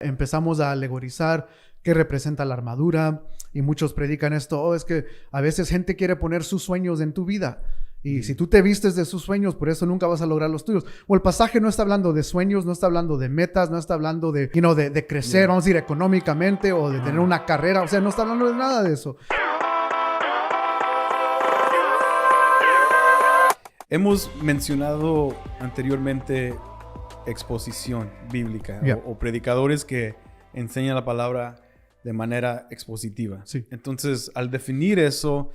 Empezamos a alegorizar qué representa la armadura y muchos predican esto, es que a veces gente quiere poner sus sueños en tu vida y si tú te vistes de sus sueños, por eso nunca vas a lograr los tuyos. O el pasaje no está hablando de sueños, no está hablando de metas, no está hablando de, de crecer, vamos a decir, económicamente o de tener una carrera, o sea, no está hablando de nada de eso. Hemos mencionado anteriormente exposición bíblica o predicadores que enseñan la palabra de manera expositiva. Sí. Entonces, al definir eso,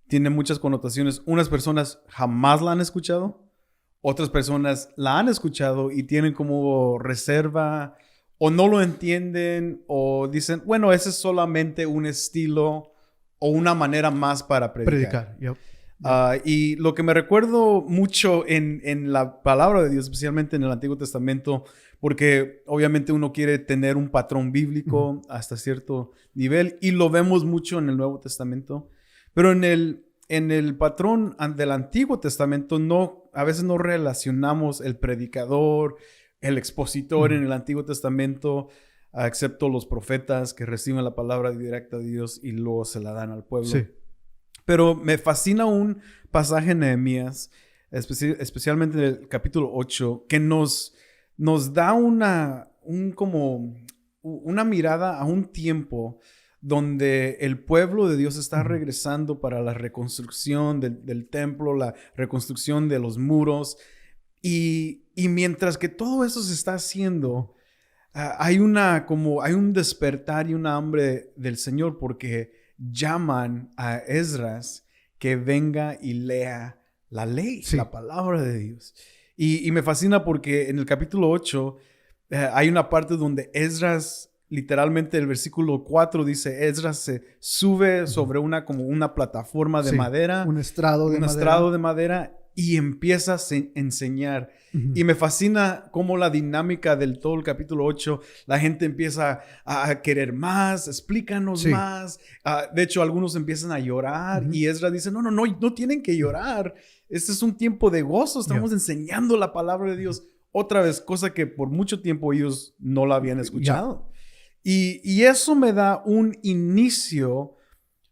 tiene muchas connotaciones. Unas personas jamás la han escuchado, otras personas la han escuchado y tienen como reserva o no lo entienden o dicen, bueno, ese es solamente un estilo o una manera más para predicar. Yep. Y lo que me recuerdo mucho en la palabra de Dios, especialmente en el Antiguo Testamento, porque obviamente uno quiere tener un patrón bíblico hasta cierto nivel y lo vemos mucho en el Nuevo Testamento, pero en el patrón del Antiguo Testamento a veces no relacionamos el predicador, el expositor en el Antiguo Testamento, excepto los profetas que reciben la palabra directa de Dios y luego se la dan al pueblo. Sí. Pero me fascina un pasaje en Nehemías, especialmente en el capítulo 8, que nos da una mirada a un tiempo donde el pueblo de Dios está regresando para la reconstrucción del templo, la reconstrucción de los muros. Y mientras que todo eso se está haciendo, hay un despertar y una hambre del Señor porque llaman a Esdras que venga y lea la ley, la palabra de Dios. Y me fascina porque en el capítulo 8 hay una parte donde Esdras, literalmente el versículo 4 dice, Esdras se sube sobre una plataforma de madera. Un estrado de madera y empieza a enseñar. Y me fascina cómo la dinámica del todo el capítulo 8, la gente empieza a querer más, explícanos más. De hecho, algunos empiezan a llorar y Esdras dice, no tienen que llorar. Este es un tiempo de gozo, estamos enseñando la palabra de Dios. Otra vez, cosa que por mucho tiempo ellos no la habían escuchado. Y eso me da un inicio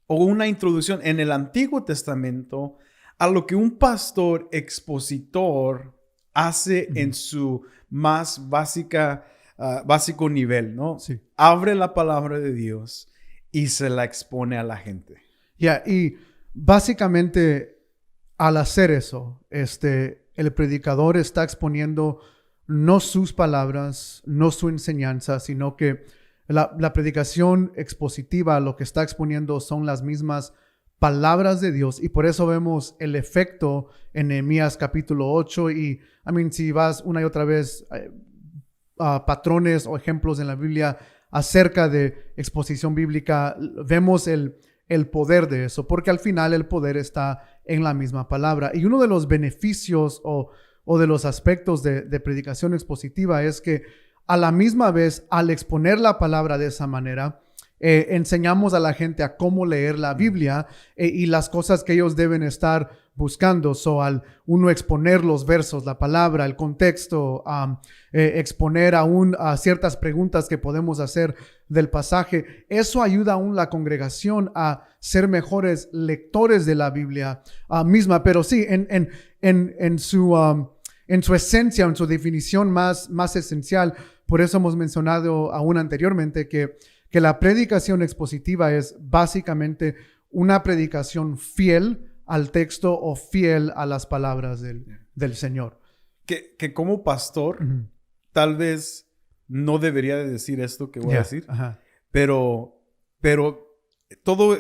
o una introducción en el Antiguo Testamento a lo que un pastor expositor hace en su más básico nivel, ¿no? Sí. Abre la palabra de Dios y se la expone a la gente. Y básicamente al hacer eso, el predicador está exponiendo no sus palabras, no su enseñanza, sino que la predicación expositiva lo que está exponiendo son las mismas palabras de Dios, y por eso vemos el efecto en Nehemías capítulo 8 y si vas una y otra vez patrones o ejemplos en la Biblia acerca de exposición bíblica, vemos el poder de eso, porque al final el poder está en la misma palabra. Y uno de los beneficios o de los aspectos de predicación expositiva es que a la misma vez, al exponer la palabra de esa manera, enseñamos a la gente a cómo leer la Biblia y las cosas que ellos deben estar buscando. Al uno exponer los versos, la palabra, el contexto, exponer aún a ciertas preguntas que podemos hacer del pasaje, eso ayuda aún la congregación a ser mejores lectores de la Biblia misma. Pero sí, en su esencia, en su definición más esencial, por eso hemos mencionado aún anteriormente que la predicación expositiva es básicamente una predicación fiel al texto o fiel a las palabras del Señor. Que como pastor, tal vez no debería de decir esto que voy a decir, pero todo,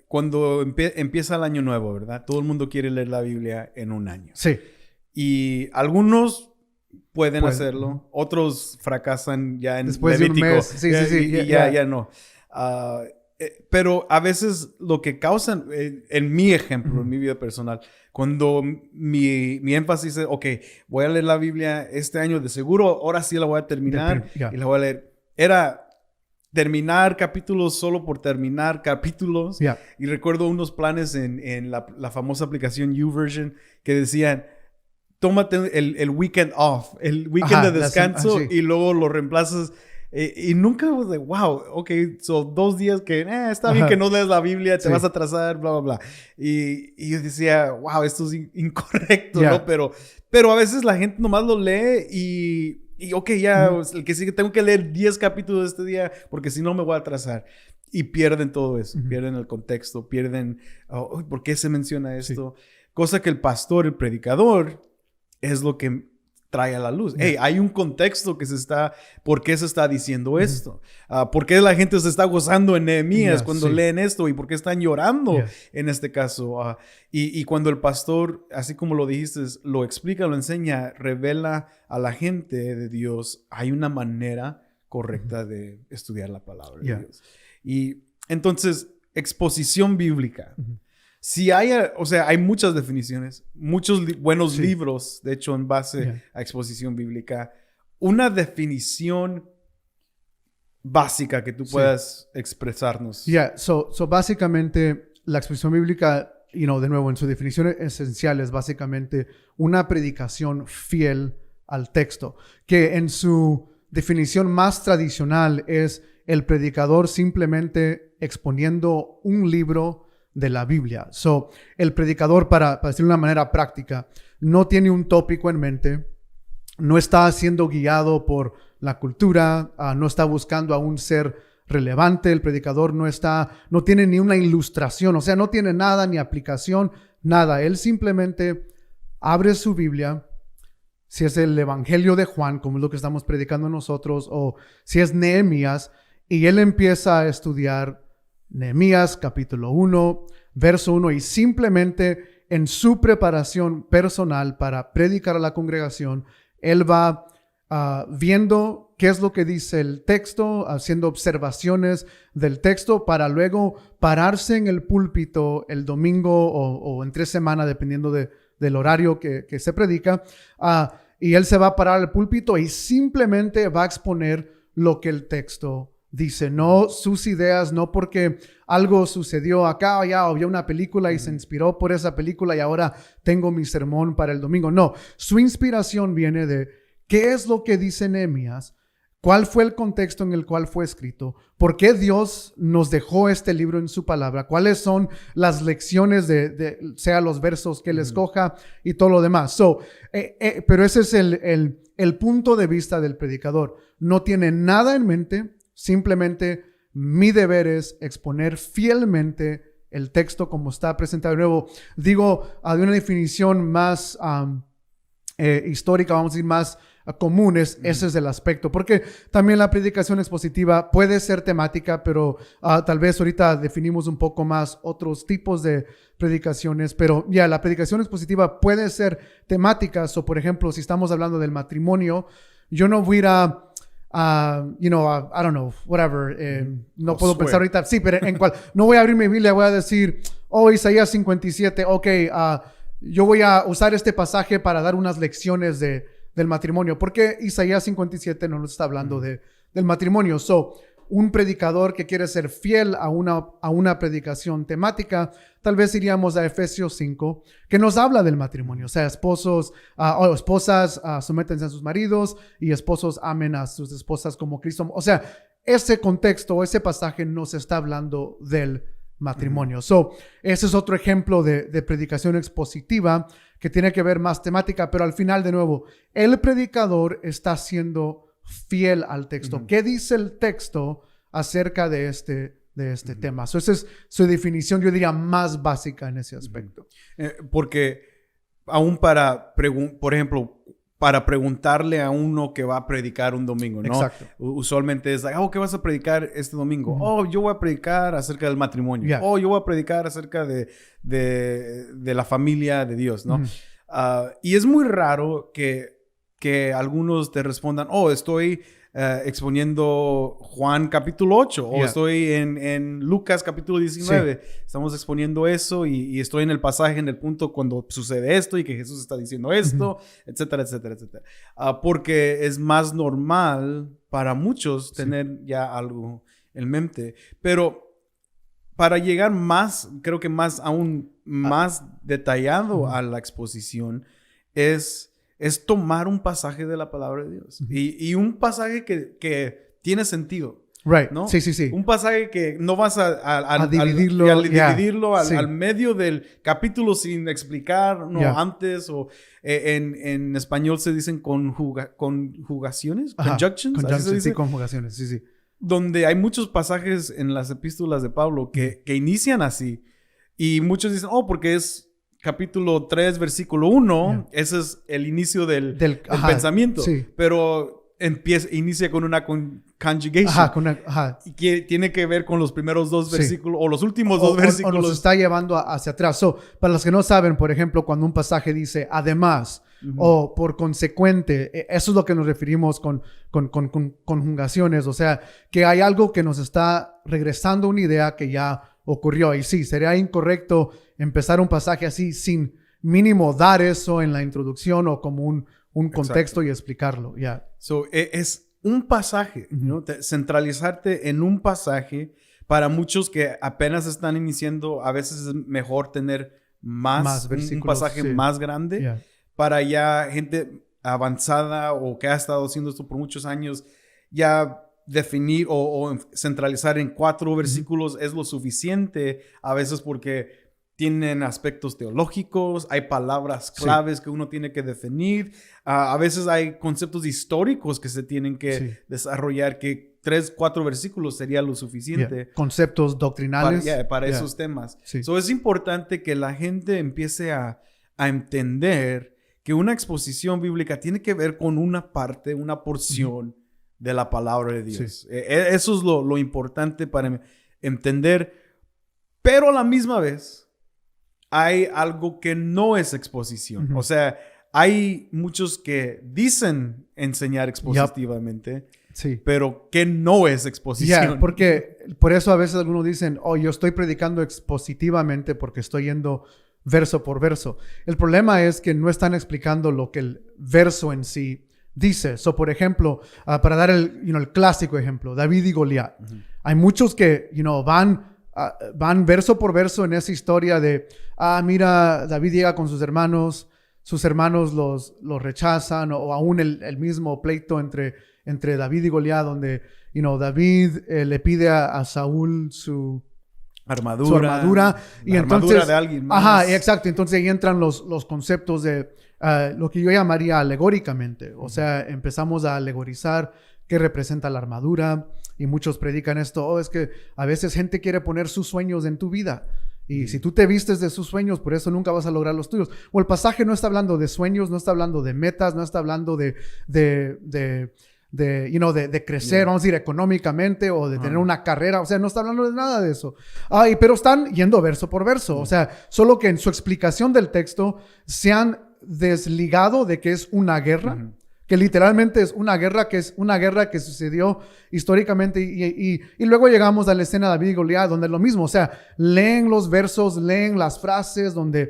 cuando empieza el año nuevo, ¿verdad? Todo el mundo quiere leer la Biblia en un año. Sí. Y algunos pueden hacerlo, otros fracasan ya en después Levítico. De un mes. Ya no. Pero a veces lo que causan, en mi ejemplo, en mi vida personal, cuando mi énfasis es, ok, voy a leer la Biblia este año, de seguro, ahora sí la voy a terminar y la voy a leer. Era terminar capítulos solo por terminar capítulos. Y recuerdo unos planes en la famosa aplicación YouVersion que decían, tómate el weekend off, el weekend de descanso y luego lo reemplazas Y nunca was like, wow, ok, so 2 días que está bien que no lees la Biblia, te vas a atrasar, bla, bla, bla. Y yo decía, wow, esto es incorrecto, ¿no? Pero a veces la gente nomás lo lee y ok, ya, el que sigue, tengo que leer 10 capítulos este día porque si no me voy a atrasar. Y pierden todo eso, pierden el contexto, pierden, ¿por qué se menciona esto? Sí. Cosa que el pastor, el predicador, es lo que trae a la luz. Hey, hay un contexto ¿por qué se está diciendo esto? ¿Por qué la gente se está gozando en Nehemías cuando leen esto? ¿Y por qué están llorando en este caso? Y cuando el pastor, así como lo dijiste, lo explica, lo enseña, revela a la gente de Dios, hay una manera correcta de estudiar la palabra de Dios. Y entonces, exposición bíblica. Si hay muchas definiciones, muchos buenos libros, de hecho, en base a exposición bíblica. Una definición básicca que tú puedas expresarnos. So básicamente, la exposición bíblica, de nuevo, en su definición esencial es básicamente una predicación fiel al texto, que en su definición más tradicional es el predicador simplemente exponiendo un libro de la Biblia. So, el predicador, para decirlo de una manera práctica, no tiene un tópico en mente, no está siendo guiado por la cultura, no está buscando a un ser relevante. El predicador no tiene ni una ilustración, o sea, no tiene nada, ni aplicación, nada. Él simplemente abre su Biblia, si es el Evangelio de Juan, como es lo que estamos predicando nosotros, o si es Nehemías, y él empieza a estudiar Nehemías capítulo 1, verso 1, y simplemente en su preparación personal para predicar a la congregación, él va viendo qué es lo que dice el texto, haciendo observaciones del texto para luego pararse en el púlpito el domingo o entre semana, dependiendo del horario que se predica, y él se va a parar al púlpito y simplemente va a exponer lo que el texto dice, no sus ideas, no porque algo sucedió acá o ya, o vio una película y se inspiró por esa película y ahora tengo mi sermón para el domingo. No, su inspiración viene de qué es lo que dice Nehemías, cuál fue el contexto en el cual fue escrito, por qué Dios nos dejó este libro en su palabra, cuáles son las lecciones sea los versos que él escoja y todo lo demás. Pero ese es el punto de vista del predicador. No tiene nada en mente. Simplemente mi deber es exponer fielmente el texto como está presentado. De nuevo, digo de una definición más histórica, vamos a decir más común, ese es el aspecto. Porque también la predicación expositiva puede ser temática, pero tal vez ahorita definimos un poco más otros tipos de predicaciones. Pero la predicación expositiva puede ser temática. Por ejemplo, si estamos hablando del matrimonio, yo no voy a ir I don't know, whatever. No puedo pensar ahorita. Sí, pero no voy a abrir mi Biblia, voy a decir, Isaías 57, yo voy a usar este pasaje para dar unas lecciones del matrimonio. Porque Isaías 57 no nos está hablando del matrimonio. Un predicador que quiere ser fiel a una predicación temática, tal vez iríamos a Efesios 5, que nos habla del matrimonio. O sea, esposos o esposas sométense a sus maridos y esposos amen a sus esposas como Cristo. O sea, ese contexto, ese pasaje nos está hablando del matrimonio. Ese es otro ejemplo de predicación expositiva que tiene que ver más temática, pero al final, de nuevo, el predicador está siendo fiel al texto. ¿Qué dice el texto acerca de este tema? Esa es su definición, yo diría, más básica en ese aspecto. Porque aún por ejemplo, para preguntarle a uno que va a predicar un domingo, ¿no? Exacto. Usualmente es, ¿qué vas a predicar este domingo? Yo voy a predicar acerca del matrimonio. Yo voy a predicar acerca de la familia de Dios, ¿no? Y es muy raro que algunos te respondan, estoy exponiendo Juan capítulo 8 o estoy en Lucas capítulo 19. Sí. Estamos exponiendo eso y estoy en el pasaje, en el punto cuando sucede esto y que Jesús está diciendo esto, etcétera, etcétera, etcétera. Porque es más normal para muchos tener ya algo en mente. Pero para llegar más, creo que aún más detallado a la exposición es tomar un pasaje de la palabra de Dios. Y un pasaje que tiene sentido. Right. ¿No? Sí, sí, sí. Un pasaje que no vas a dividirlo, dividirlo sí. al medio del capítulo sin explicar, no antes, o en español se dicen conjugaciones, conjunctions. ¿Así se dice? Sí, conjugaciones, sí, sí. Donde hay muchos pasajes en las epístolas de Pablo que inician así. Y muchos dicen, porque es capítulo 3, versículo 1, ese es el inicio del pensamiento. Sí. Pero inicia con una conjugation. Y que tiene que ver con los primeros dos versículos o los últimos dos versículos. O nos está llevando hacia atrás. Para los que no saben, por ejemplo, cuando un pasaje dice además o por consecuente, eso es lo que nos referimos con conjugaciones. O sea, que hay algo que nos está regresando una idea que ya ocurrió. Y sí, sería incorrecto empezar un pasaje así sin mínimo dar eso en la introducción o como un contexto y explicarlo. So, es un pasaje, ¿no? Centralizarte en un pasaje. Para muchos que apenas están iniciando, a veces es mejor tener más un pasaje más grande. Para ya gente avanzada o que ha estado haciendo esto por muchos años, ya definir o centralizar en 4 versículos es lo suficiente, a veces porque tienen aspectos teológicos, hay palabras claves que uno tiene que definir, a veces hay conceptos históricos que se tienen que desarrollar, que 3, 4 versículos sería lo suficiente. Conceptos doctrinales. Para esos temas. So, es importante que la gente empiece a entender que una exposición bíblica tiene que ver con una parte, una porción de la palabra de Dios. Eso es lo importante para entender, pero a la misma vez hay algo que no es exposición. O sea, hay muchos que dicen enseñar expositivamente, pero que no es exposición. Porque por eso a veces algunos dicen, yo estoy predicando expositivamente porque estoy yendo verso por verso. El problema es que no están explicando lo que el verso en sí dice. Por ejemplo, para dar el clásico ejemplo, David y Goliat. Hay muchos que, van verso por verso en esa historia de, mira, David llega con sus hermanos los rechazan, o aún el mismo pleito entre David y Goliat, donde, David le pide a Saúl su armadura. Y entonces, armadura de alguien más. Exacto. Entonces ahí entran los conceptos de lo que yo llamaría alegóricamente. O sea, empezamos a alegorizar qué representa la armadura. Y muchos predican esto, es que a veces gente quiere poner sus sueños en tu vida. Y si tú te vistes de sus sueños, por eso nunca vas a lograr los tuyos. O el pasaje no está hablando de sueños, no está hablando de metas, no está hablando de crecer, vamos a decir, económicamente o de tener una carrera. O sea, no está hablando de nada de eso. Pero están yendo verso por verso. O sea, solo que en su explicación del texto se han desligado de que es una guerra. Que literalmente es una guerra que sucedió históricamente y luego llegamos a la escena de David y Goliat, donde es lo mismo, o sea, leen los versos, leen las frases donde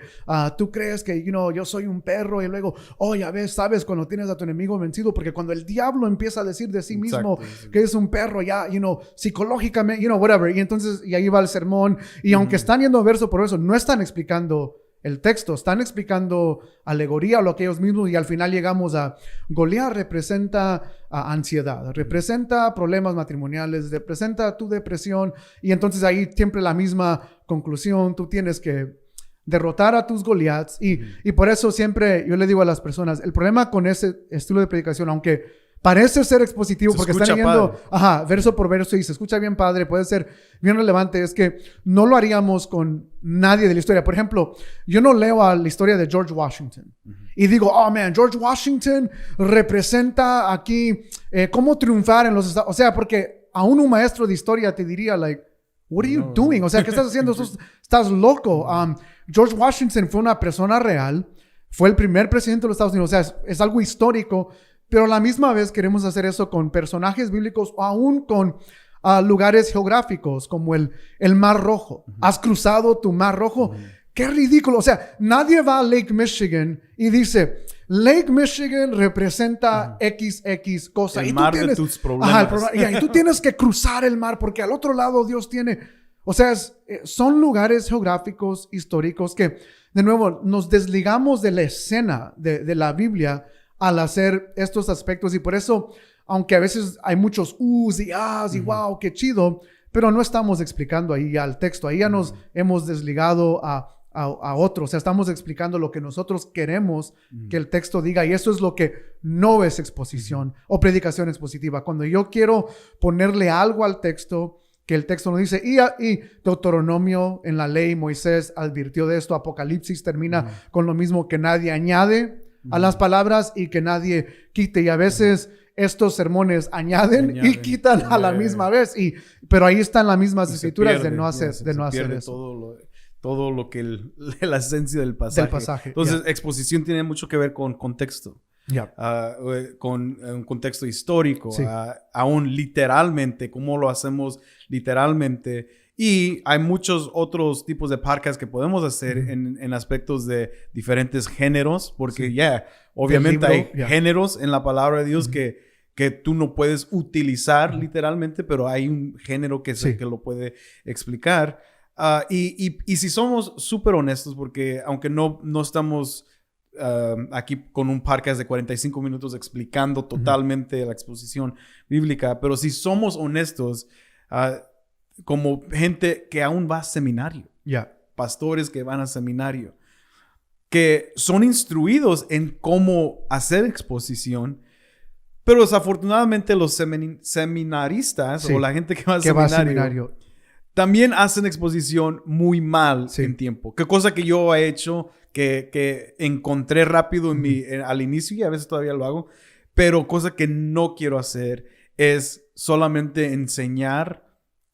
tú crees que, yo soy un perro y luego, ya ves, sabes cuando tienes a tu enemigo vencido, porque cuando el diablo empieza a decir de sí mismo que es un perro, ya, psicológicamente, whatever, y entonces, y ahí va el sermón, y aunque están yendo verso por verso, no están explicando el texto, están explicando alegoría o lo que ellos mismos, y al final llegamos a Goliat representa ansiedad, representa problemas matrimoniales, representa tu depresión, y entonces ahí siempre la misma conclusión, tú tienes que derrotar a tus Goliats, y por eso siempre yo le digo a las personas, el problema con ese estilo de predicación, aunque parece ser expositivo porque están leyendo verso por verso y se escucha bien padre, puede ser bien relevante, es que no lo haríamos con nadie de la historia. Por ejemplo, yo no leo a la historia de George Washington y digo, George Washington representa aquí cómo triunfar en los Estados Unidos. O sea, porque aún un maestro de historia te diría, what are you doing? O sea, ¿qué estás haciendo? Estás loco. George Washington fue una persona real, fue el primer presidente de los Estados Unidos. O sea, es algo histórico. Pero a la misma vez queremos hacer eso con personajes bíblicos o aún con lugares geográficos como el Mar Rojo. ¿Has cruzado tu Mar Rojo? ¡Qué ridículo! O sea, nadie va a Lake Michigan y dice, Lake Michigan representa XX cosa. El mar de tus problemas. Y tú tienes que cruzar el mar porque al otro lado Dios tiene... O sea, son lugares geográficos, históricos que, de nuevo, nos desligamos de la escena de la Biblia al hacer estos aspectos, y por eso aunque a veces hay muchos us y y wow, qué chido, pero no estamos explicando ahí ya el texto. Ahí ya nos hemos desligado a otro. O sea, estamos explicando lo que nosotros queremos que el texto diga, y eso es lo que no es exposición o predicación expositiva. Cuando yo quiero ponerle algo al texto que el texto nos dice, y Deuteronomio en la ley, Moisés advirtió de esto, Apocalipsis termina con lo mismo, que nadie añade a las palabras y que nadie quite. Y a veces estos sermones añaden y quitan a la misma vez. Pero ahí están las mismas escrituras de no hacer eso. Todo lo que la esencia del pasaje. Entonces, exposición tiene mucho que ver con contexto. Con un contexto histórico, aún literalmente, cómo lo hacemos literalmente. Y hay muchos otros tipos de podcasts que podemos hacer en aspectos de diferentes géneros, porque obviamente hay géneros en la palabra de Dios que tú no puedes utilizar literalmente, pero hay un género que lo puede explicar. Y si somos súper honestos, porque aunque no estamos aquí con un podcast de 45 minutos explicando totalmente la exposición bíblica, pero si somos honestos, como gente que aún va a seminario, pastores que van a seminario, que son instruidos en cómo hacer exposición, pero desafortunadamente los seminaristas o la gente que va a seminario también hacen exposición muy mal en tiempo. ¿Qué cosa que yo he hecho que encontré rápido al inicio, y a veces todavía lo hago, pero cosa que no quiero hacer es solamente enseñar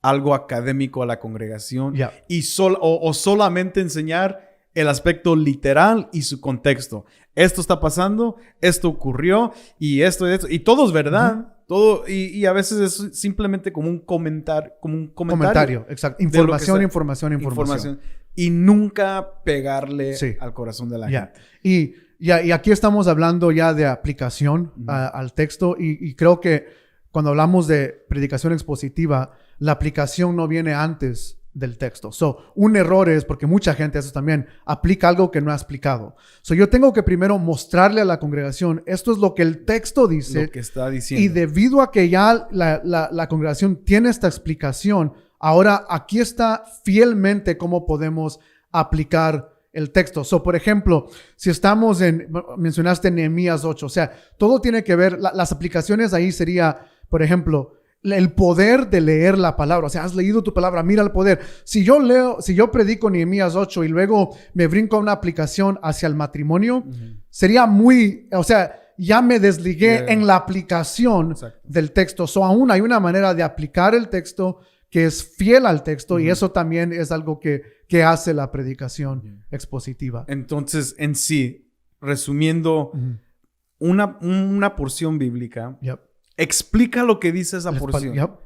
algo académico a la congregación y solamente enseñar el aspecto literal y su contexto. Esto está pasando, esto ocurrió y esto, y todo es verdad. Todo, y a veces es simplemente como un comentario. Exacto. Información. Y nunca pegarle al corazón de la gente. Y aquí estamos hablando ya de aplicación al texto. Y creo que cuando hablamos de predicación expositiva, la aplicación no viene antes del texto. Un error es, porque mucha gente eso también aplica algo que no ha explicado. Yo tengo que primero mostrarle a la congregación, esto es lo que el texto dice. Lo que está diciendo. Y debido a que ya la congregación tiene esta explicación, ahora aquí está fielmente cómo podemos aplicar el texto. Por ejemplo, si estamos mencionaste Nehemías 8, o sea, todo tiene que ver, las aplicaciones ahí sería, por ejemplo, el poder de leer la palabra. O sea, has leído tu palabra, mira el poder. Si yo predico Nehemías 8 y luego me brinco a una aplicación hacia el matrimonio, sería ya me desligué en la aplicación del texto. Aún hay una manera de aplicar el texto que es fiel al texto, y eso también es algo que hace la predicación expositiva. Entonces, en sí, resumiendo, una porción bíblica, explica lo que dice esa porción.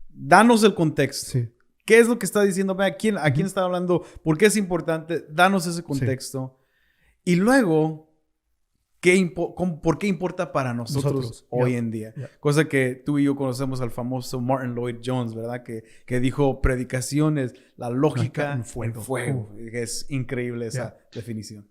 Danos el contexto. ¿Qué es lo que está diciendo? ¿A quién está hablando? ¿Por qué es importante? Danos ese contexto. Y luego, ¿por qué importa para nosotros hoy en día? Cosa que tú y yo conocemos al famoso Martin Lloyd Jones, ¿verdad? Que dijo, predicación es la lógica en fuego. Es increíble esa definición.